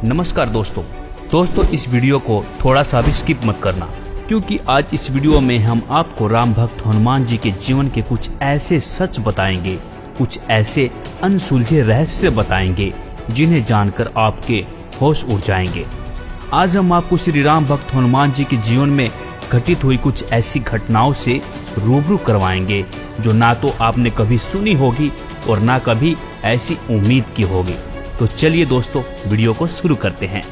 नमस्कार दोस्तों इस वीडियो को थोड़ा सा भी स्किप मत करना, क्योंकि आज इस वीडियो में हम आपको राम भक्त हनुमान जी के जीवन के कुछ ऐसे सच बताएंगे, कुछ ऐसे अनसुलझे रहस्य बताएंगे जिन्हें जानकर आपके होश उड़ जाएंगे। आज हम आपको श्री राम भक्त हनुमान जी के जीवन में घटित हुई कुछ ऐसी घटनाओं से रूबरू करवाएंगे जो ना तो आपने कभी सुनी होगी और ना कभी ऐसी उम्मीद की होगी। तो चलिए दोस्तों, वीडियो को शुरू करते हैं।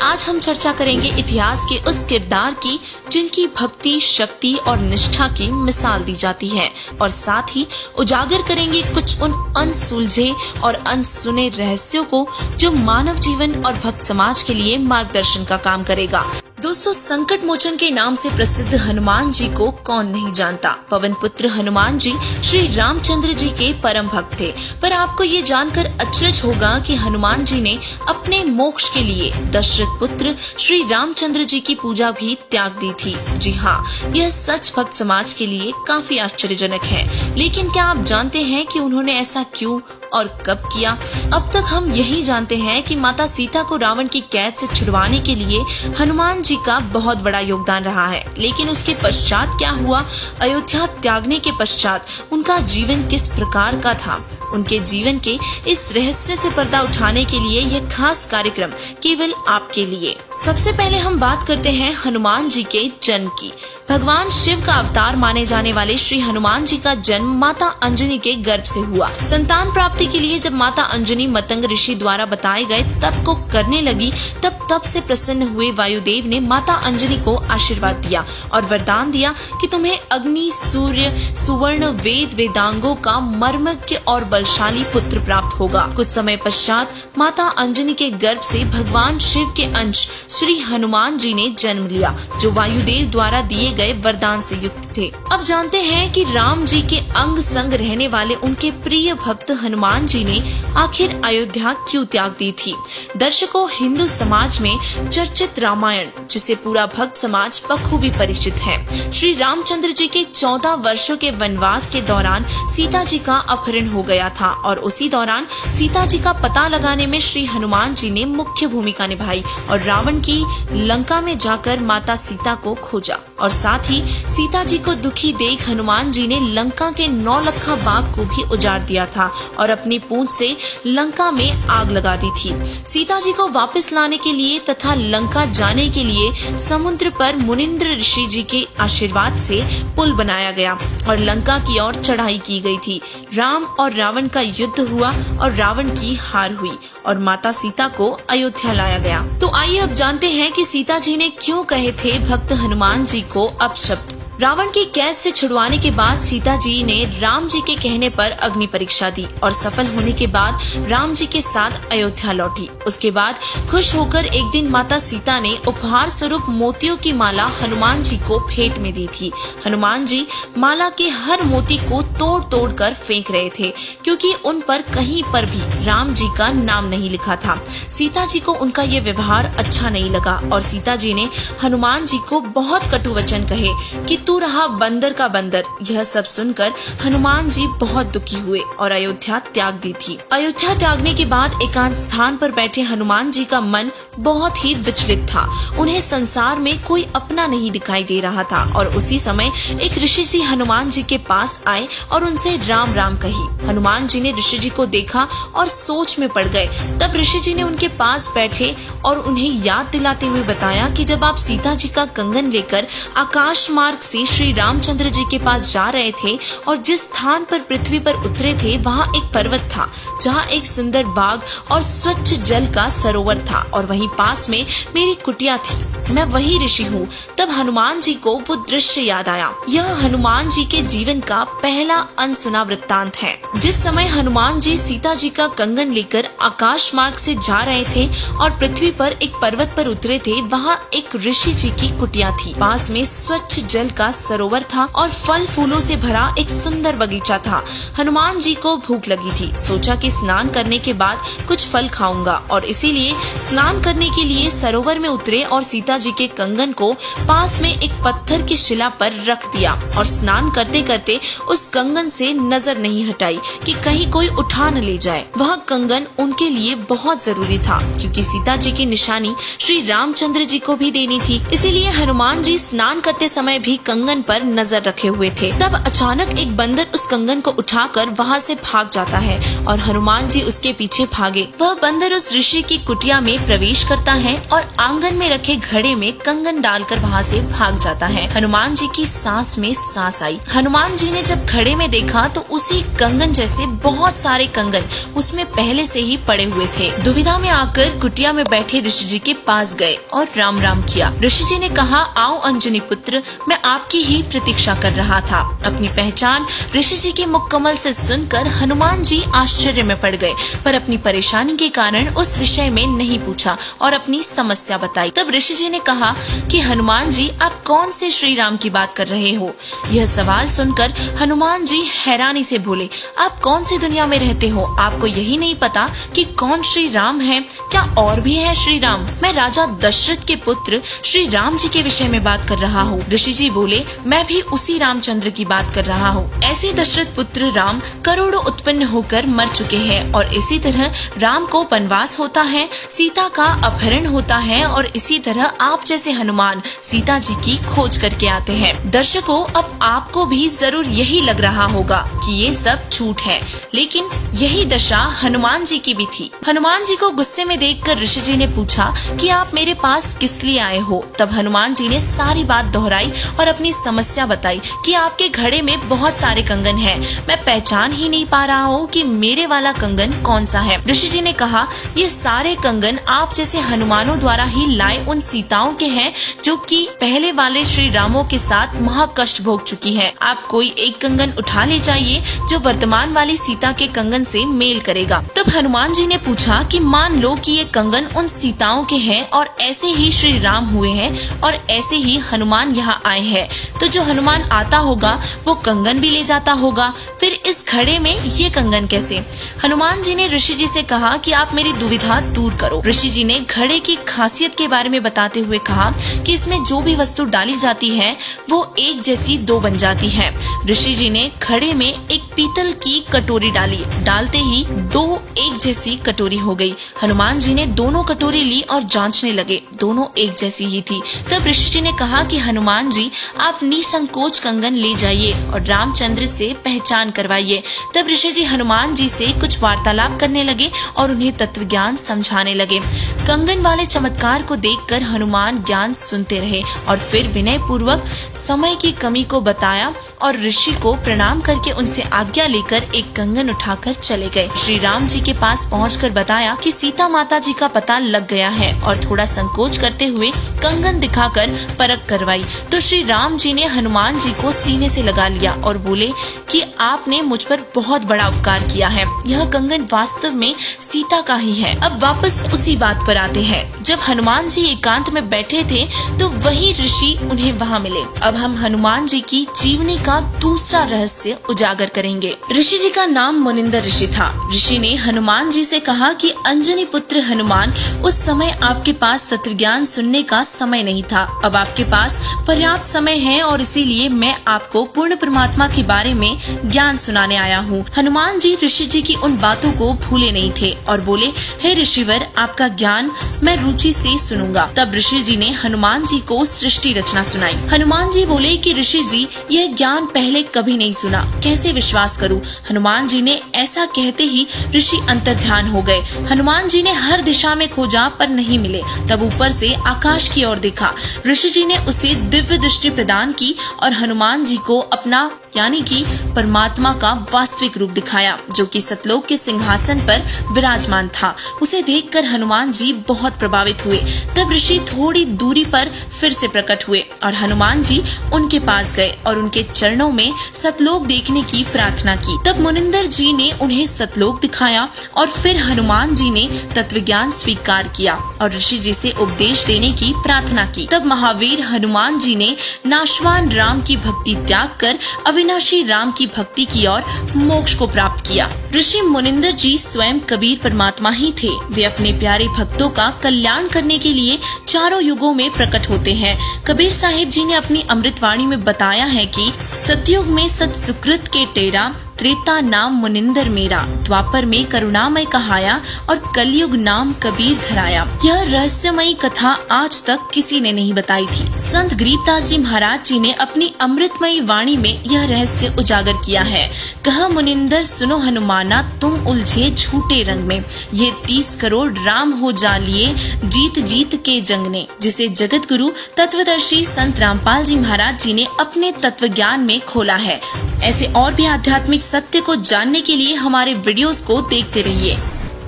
आज हम चर्चा करेंगे इतिहास के उस किरदार की जिनकी भक्ति, शक्ति और निष्ठा की मिसाल दी जाती है, और साथ ही उजागर करेंगे कुछ उन अनसुलझे और अनसुने रहस्यों को जो मानव जीवन और भक्त समाज के लिए मार्गदर्शन का काम करेगा। दोस्तों, संकट मोचन के नाम से प्रसिद्ध हनुमान जी को कौन नहीं जानता। पवन पुत्र हनुमान जी श्री रामचंद्र जी के परम भक्त थे, पर आपको ये जानकर अचरज होगा कि हनुमान जी ने अपने मोक्ष के लिए दशरथ पुत्र श्री रामचंद्र जी की पूजा भी त्याग दी थी। जी हाँ, यह सच भक्त समाज के लिए काफी आश्चर्यजनक है। लेकिन क्या आप जानते हैं कि उन्होंने ऐसा क्यों और कब किया? अब तक हम यही जानते हैं कि माता सीता को रावण की कैद से छुड़वाने के लिए हनुमान जी का बहुत बड़ा योगदान रहा है। लेकिन उसके पश्चात क्या हुआ? अयोध्या त्यागने के पश्चात उनका जीवन किस प्रकार का था? उनके जीवन के इस रहस्य से पर्दा उठाने के लिए यह खास कार्यक्रम केवल आपके लिए। सबसे पहले हम बात करते हैं हनुमान जी के जन्म की। भगवान शिव का अवतार माने जाने वाले श्री हनुमान जी का जन्म माता अंजनी के गर्भ से हुआ। संतान प्राप्ति के लिए जब माता अंजनी मतंग ऋषि द्वारा बताए गए तप को करने लगी, तब से प्रसन्न हुए वायुदेव ने माता अंजनी को आशीर्वाद दिया और वरदान दिया कि तुम्हें अग्नि, सूर्य, सुवर्ण, वेद, वेदांगों का मर्मज्ञ और बलशाली पुत्र प्राप्त होगा। कुछ समय पश्चात माता अंजनी के गर्भ से भगवान शिव के अंश श्री हनुमान जी ने जन्म लिया, जो वायुदेव द्वारा दिए गए वरदान से युक्त थे। अब जानते हैं कि राम जी के अंग संग रहने वाले उनके प्रिय भक्त हनुमान जी ने आखिर अयोध्या क्यों त्याग दी थी। दर्शकों, हिंदू समाज में चर्चित रामायण, जिसे पूरा भक्त समाज बखूबी परिचित है, श्री रामचंद्र जी के 14 वर्षों के वनवास के दौरान सीता जी का अपहरण हो गया था, और उसी दौरान सीता जी का पता लगाने में श्री हनुमान जी ने मुख्य भूमिका निभाई और रावण की लंका में जाकर माता सीता को खोजा। और साथ ही सीता जी को दुखी देख हनुमान जी ने लंका के 9 लखा बाग को भी उजाड़ दिया था और अपनी पूंछ से लंका में आग लगा दी थी। सीता जी को वापस लाने के लिए तथा लंका जाने के लिए समुद्र पर मुनिंद्र ऋषि जी के आशीर्वाद से पुल बनाया गया और लंका की ओर चढ़ाई की गई थी। राम और रावण का युद्ध हुआ और रावण की हार हुई और माता सीता को अयोध्या लाया गया। तो आइए अब जानते हैं कि सीता जी ने क्यों कहे थे भक्त हनुमान जी को अपशब्द। रावण की कैद से छुड़वाने के बाद सीता जी ने राम जी के कहने पर अग्नि परीक्षा दी और सफल होने के बाद राम जी के साथ अयोध्या लौटी। उसके बाद खुश होकर एक दिन माता सीता ने उपहार स्वरूप मोतियों की माला हनुमान जी को भेंट में दी थी। हनुमान जी माला के हर मोती को तोड़ तोड़ कर फेंक रहे थे, क्योंकि उन पर कहीं पर भी राम जी का नाम नहीं लिखा था। सीता जी को उनका ये व्यवहार अच्छा नहीं लगा और सीता जी ने हनुमान जी को बहुत कटु वचन कहे कि तू रहा बंदर का बंदर। यह सब सुनकर हनुमान जी बहुत दुखी हुए और अयोध्या त्याग दी थी। अयोध्या त्यागने के बाद एकांत स्थान पर बैठे हनुमान जी का मन बहुत ही विचलित था। उन्हें संसार में कोई अपना नहीं दिखाई दे रहा था और उसी समय एक ऋषि जी हनुमान जी के पास आए और उनसे राम राम कही। हनुमान जी ने ऋषि जी को देखा और सोच में पड़ गए। तब ऋषि जी ने उनके पास बैठे और उन्हें याद दिलाते हुए बताया कि जब आप सीता जी का कंगन लेकर आकाश मार्ग से श्री रामचंद्र जी के पास जा रहे थे और जिस स्थान पर पृथ्वी पर उतरे थे वहाँ एक पर्वत था जहाँ एक सुंदर बाग और स्वच्छ जल का सरोवर था और वहीं पास में मेरी कुटिया थी। मैं वही ऋषि हूँ। तब हनुमान जी को वो दृश्य याद आया। यह हनुमान जी के जीवन का पहला अनसुना वृत्तांत है। जिस समय हनुमान जी सीता जी का कंगन लेकर आकाश मार्ग से जा रहे थे और पृथ्वी पर एक पर्वत पर उतरे थे, वहाँ एक ऋषि जी की कुटिया थी। पास में स्वच्छ जल का का सरोवर था और फल फूलों से भरा एक सुंदर बगीचा था। हनुमान जी को भूख लगी थी। सोचा कि स्नान करने के बाद कुछ फल खाऊंगा और इसीलिए स्नान करने के लिए सरोवर में उतरे और सीता जी के कंगन को पास में एक पत्थर की शिला पर रख दिया और स्नान करते करते उस कंगन से नजर नहीं हटाई कि कहीं कोई उठा न ले जाए। वह कंगन उनके लिए बहुत जरूरी था क्योंकि सीता जी की निशानी श्री रामचंद्र जी को भी देनी थी। इसीलिए हनुमान जी स्नान करते समय भी कंगन पर नजर रखे हुए थे। तब अचानक एक बंदर उस कंगन को उठाकर वहाँ से भाग जाता है और हनुमान जी उसके पीछे भागे। वह बंदर उस ऋषि की कुटिया में प्रवेश करता है और आंगन में रखे घड़े में कंगन डालकर वहाँ से भाग जाता है। हनुमान जी की सांस में सांस आई। हनुमान जी ने जब घड़े में देखा तो उसी कंगन जैसे बहुत सारे कंगन उसमें पहले से ही पड़े हुए थे। दुविधा में आकर कुटिया में बैठे ऋषि जी के पास गए और राम राम किया। ऋषि जी ने कहा, आओ अंजनी पुत्र, मैं आपकी ही प्रतीक्षा कर रहा था। अपनी पहचान ऋषि जी के मुख कमल से सुनकर हनुमान जी आश्चर्य में पड़ गए, पर अपनी परेशानी के कारण उस विषय में नहीं पूछा और अपनी समस्या बताई। तब ऋषि जी ने कहा कि हनुमान जी, आप कौन से श्री राम की बात कर रहे हो? यह सवाल सुनकर हनुमान जी हैरानी से बोले, आप कौन सी दुनिया में रहते हो? आपको यही नहीं पता कि कौन श्री राम है? क्या और भी है श्री राम? मैं राजा दशरथ के पुत्र श्री राम जी के विषय में बात कर रहा हूँ। ऋषि जी बोले, मैं भी उसी रामचंद्र की बात कर रहा हूँ। ऐसे दशरथ पुत्र राम करोड़ों उत्पन्न होकर मर चुके हैं और इसी तरह राम को वनवास होता है, सीता का अपहरण होता है और इसी तरह आप जैसे हनुमान सीता जी की खोज करके आते हैं। दर्शकों, अब आपको भी जरूर यही लग रहा होगा कि ये सब झूठ है, लेकिन यही दशा हनुमान जी की भी थी। हनुमान जी को गुस्से में देखकर ऋषि जी ने पूछा कि आप मेरे पास किस लिए आए हो? तब हनुमान जी ने सारी बात दोहराई और अपनी समस्या बताई कि आपके घड़े में बहुत सारे कंगन हैं। मैं पहचान ही नहीं पा रहा हूँ कि मेरे वाला कंगन कौन सा है। ऋषि जी ने कहा, ये सारे कंगन आप जैसे हनुमानों द्वारा ही लाए उन सीताओं के हैं जो कि पहले वाले श्री रामों के साथ महाकष्ट भोग चुकी हैं। आप कोई एक कंगन उठा ले जाइए जो वर्तमान वाली सीता के कंगन से मेल करेगा। तब हनुमान जी ने पूछा कि मान लो कि ये कंगन उन सीताओं के हैं और ऐसे ही श्री राम हुए हैं और ऐसे ही हनुमान यहाँ आए हैं, तो जो हनुमान आता होगा वो कंगन भी ले जाता होगा, फिर इस घड़े में ये कंगन कैसे? हनुमान जी ने ऋषि जी से कहा कि आप मेरी दुविधा दूर करो। ऋषि जी ने घड़े की खासियत के बारे में बताते हुए कहा कि इसमें जो भी वस्तु डाली जाती है वो एक जैसी दो बन जाती है। ऋषि जी ने घड़े में एक पीतल की कटोरी डाली, डालते ही दो एक जैसी कटोरी हो गई। हनुमान जी ने दोनों कटोरी ली और जांचने लगे, दोनों एक जैसी ही थी। तब ऋषि जी ने कहा कि हनुमान जी, आप निसंकोच कंगन ले जाइए और रामचंद्र से पहचान करवाइए। तब ऋषि जी हनुमान जी से कुछ वार्तालाप करने लगे और उन्हें तत्व ज्ञान समझाने लगे। कंगन वाले चमत्कार को देखकर हनुमान ज्ञान सुनते रहे और फिर विनय पूर्वक समय की कमी को बताया और ऋषि को प्रणाम करके उनसे आज्ञा लेकर एक कंगन उठाकर चले गए। श्री राम जी के पास पहुंचकर बताया कि सीता माता जी का पता लग गया है और थोड़ा संकोच करते हुए कंगन दिखाकर परख करवाई। तो श्री राम जी ने हनुमान जी को सीने से लगा लिया और बोले कि आपने मुझ पर बहुत बड़ा उपकार किया है। यह कंगन वास्तव में सीता का ही है। अब वापस उसी बात पर आते हैं। जब हनुमान जी एकांत में बैठे थे तो वही ऋषि उन्हें वहाँ मिले। अब हम हनुमान जी की जीवनी का दूसरा रहस्य उजागर करेंगे। ऋषि जी का नाम मुनिंदर ऋषि था। ऋषि ने हनुमान जी से कहा कि अंजनी पुत्र हनुमान, उस समय आपके पास तत्व ज्ञान सुनने का समय नहीं था। अब आपके पास पर्याप्त समय है और इसीलिए मैं आपको पूर्ण परमात्मा के बारे में ज्ञान सुनाने आया हूँ। हनुमान जी ऋषि जी की उन बातों को भूले नहीं थे और बोले, हे ऋषिवर, आपका ज्ञान मैं रुचि से सुनूंगा। तब ऋषि जी ने हनुमान जी को सृष्टि रचना सुनाई। हनुमान जी बोले कि ऋषि जी, यह ज्ञान पहले कभी नहीं सुना, कैसे विश्वास करूं? हनुमान जी ने ऐसा कहते ही ऋषि अंतर्ध्यान हो गए। हनुमान जी ने हर दिशा में खोजा पर नहीं मिले। तब ऊपर से आकाश की ओर देखा। ऋषि जी ने उसे दिव्य दृष्टि प्रदान की और हनुमान जी को अपना यानी कि परमात्मा का वास्तविक रूप दिखाया, जो कि सतलोक के सिंहासन पर विराजमान था। उसे देखकर हनुमान जी बहुत प्रभावित हुए। तब ऋषि थोड़ी दूरी पर फिर से प्रकट हुए और हनुमान जी उनके पास गए और उनके चरणों में सतलोक देखने की प्रार्थना की। तब मुनिंदर जी ने उन्हें सतलोक दिखाया और फिर हनुमान जी ने तत्वज्ञान स्वीकार किया और ऋषि जी से उपदेश देने की प्रार्थना की। तब महावीर हनुमान जी ने नाशवान राम की भक्ति त्याग कर अविनाशी राम की भक्ति की और मोक्ष को प्राप्त किया। ऋषि मुनिंदर जी स्वयं कबीर परमात्मा ही थे। वे अपने प्यारे भक्तों का कल्याण करने के लिए चारों युगों में प्रकट होते हैं। कबीर साहिब जी ने अपनी अमृतवाणी में बताया है कि सतयुग में सत सुकृत के टेरा, त्रेता नाम मुनिंदर मेरा, द्वापर में करुणामय कहाया और कलयुग नाम कबीर धराया। यह रहस्यमयी कथा आज तक किसी ने नहीं बताई थी। संत गरीबदास जी महाराज जी ने अपनी अमृतमयी वाणी में यह रहस्य उजागर किया है। कहा मुनिंदर सुनो हनुमाना, तुम उलझे झूठे रंग में, ये 30 करोड़ राम हो जा लिए जीत जीत के जंग ने। जिसे जगत गुरु तत्वदर्शी संत रामपाल जी महाराज जी ने अपने तत्व ज्ञान में खोला है। ऐसे और भी आध्यात्मिक सत्य को जानने के लिए हमारे वीडियोस को देखते रहिए।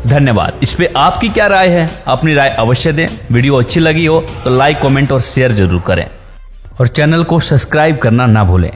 धन्यवाद। इस पे आपकी क्या राय है? अपनी राय अवश्य दें। वीडियो अच्छी लगी हो तो लाइक, कमेंट और शेयर जरूर करें और चैनल को सब्सक्राइब करना ना भूलें।